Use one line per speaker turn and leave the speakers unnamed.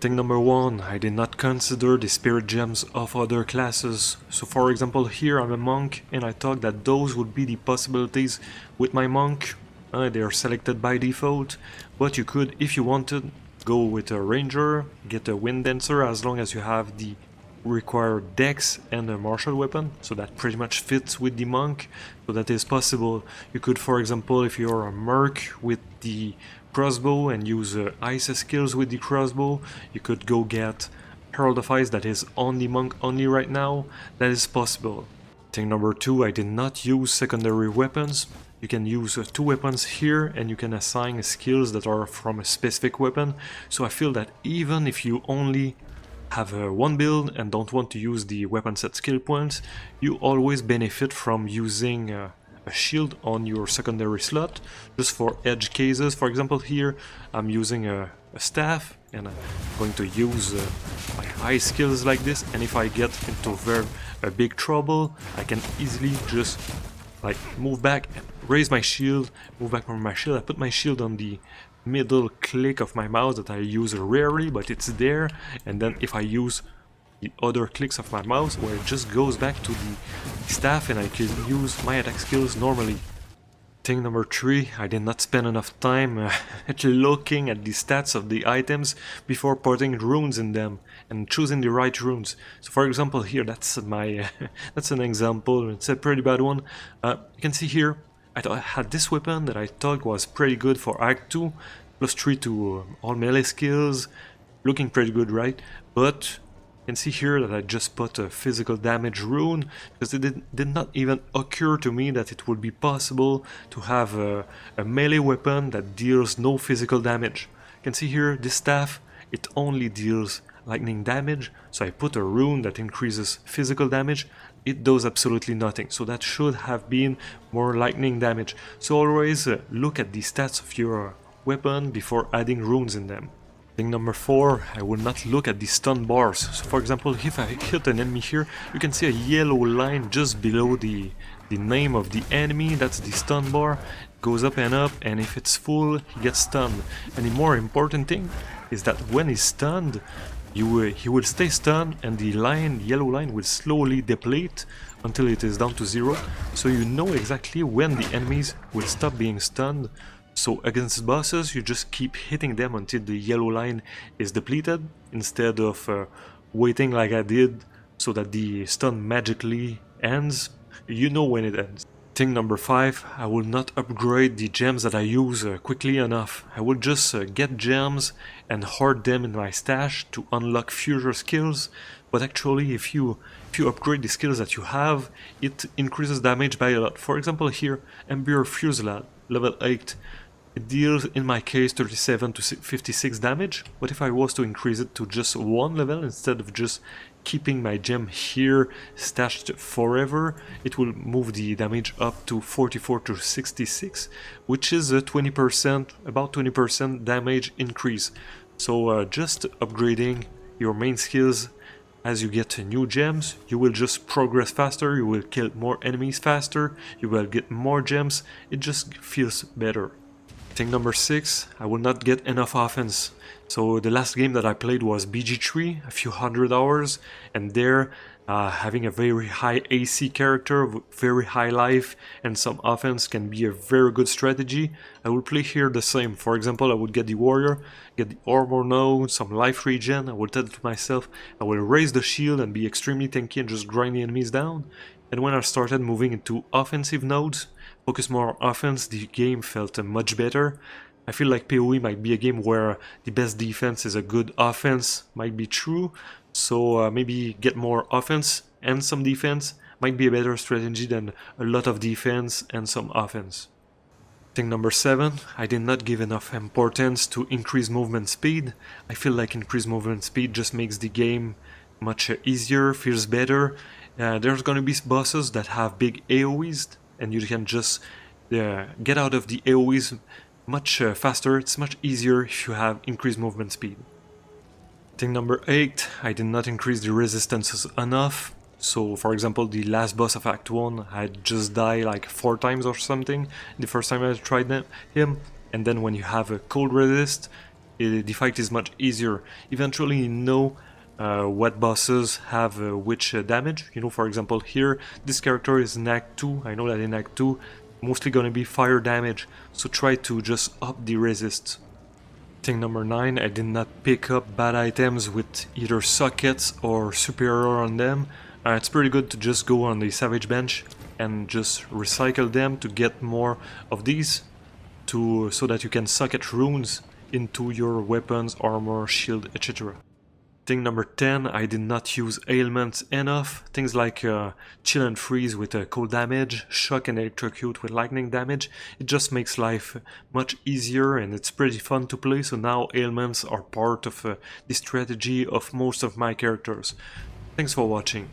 Thing number 1, I did not consider the spirit gems of other classes. So for example here I'm a monk and I thought that those would be the possibilities with my monk. They are selected by default, but you could, if you wanted, go with a ranger, get a wind dancer as long as you have the required dex and a martial weapon, so that pretty much fits with the monk, so that is possible. You could, for example, if you're a merc with the crossbow and use ice skills with the crossbow, you could go get Herald of Ice that is on the monk only right now. That is possible. Thing number 2, I did not use secondary weapons. You can use 2 weapons here and you can assign skills that are from a specific weapon. So I feel that even if you only have one build and don't want to use the weapon set skill points, you always benefit from using a shield on your secondary slot, just for edge cases. For example here I'm using a staff and I'm going to use my high skills like this, and if I get into a big trouble I can easily just like move back and raise my shield, move back from my shield. I put my shield on the middle click of my mouse that I use rarely, but it's there, and then if I use the other clicks of my mouse where it just goes back to the staff and I can use my attack skills normally. Thing number 3, I did not spend enough time looking at the stats of the items before putting runes in them and choosing the right runes. So for example here, that's my that's an example, it's a pretty bad one. You can see here I had this weapon that I thought was pretty good for Act 2, plus 3 to all melee skills, looking pretty good, right? But you can see here that I just put a physical damage rune, because it did not even occur to me that it would be possible to have a melee weapon that deals no physical damage. You can see here, this staff, it only deals lightning damage, so I put a rune that increases physical damage. It does absolutely nothing, so that should have been more lightning damage. So always look at the stats of your weapon before adding runes in them. Thing number 4, I will not look at the stun bars. So for example, if I hit an enemy here, you can see a yellow line just below the name of the enemy. That's the stun bar. It goes up, and if it's full, he gets stunned. And the more important thing is that when he's stunned, he will stay stunned, and the yellow line will slowly deplete until it is down to 0. So you know exactly when the enemies will stop being stunned. So against bosses, you just keep hitting them until the yellow line is depleted, instead of waiting like I did so that the stun magically ends. You know when it ends. Thing number 5, I will not upgrade the gems that I use quickly enough. I will just get gems and hoard them in my stash to unlock future skills, but actually if you upgrade the skills that you have, it increases damage by a lot. For example here, Ember Fusillade, level 8. It deals, in my case, 37 to 56 damage, but if I was to increase it to just 1 level instead of just keeping my gem here stashed forever, it will move the damage up to 44 to 66, which is a 20%, about 20% damage increase. So just upgrading your main skills as you get new gems, you will just progress faster, you will kill more enemies faster, you will get more gems, it just feels better. Thing number 6, I will not get enough offense. So the last game that I played was BG3, a few hundred hours, and there having a very high AC character, very high life, and some offense can be a very good strategy. I will play here the same. For example, I would get the warrior, get the armor node, some life regen. I will tell to myself I will raise the shield and be extremely tanky and just grind the enemies down. And when I started moving into offensive nodes, focus more on offense, the game felt much better. I feel like PoE might be a game where the best defense is a good offense, might be true. So maybe get more offense and some defense might be a better strategy than a lot of defense and some offense. Thing number 7, I did not give enough importance to increase movement speed. I feel like increased movement speed just makes the game much easier, feels better. There's gonna be bosses that have big AoEs, and you can just get out of the AoEs much faster. It's much easier if you have increased movement speed. Thing number 8, I did not increase the resistances enough. So for example, the last boss of Act 1, I just died like 4 times or something the first time I tried him. And then when you have a cold resist, the fight is much easier. Eventually you know what bosses have which damage. You know, for example here, this character is in Act 2, I know that in Act 2 mostly gonna be fire damage, so try to just up the resist. Thing number 9, I did not pick up bad items with either sockets or superior on them. It's pretty good to just go on the Salvage bench and just recycle them to get more of these, so that you can socket runes into your weapons, armor, shield, etc. Thing number 10, I did not use ailments enough. Things like chill and freeze with cold damage, shock and electrocute with lightning damage. It just makes life much easier and it's pretty fun to play, so now ailments are part of the strategy of most of my characters. Thanks for watching.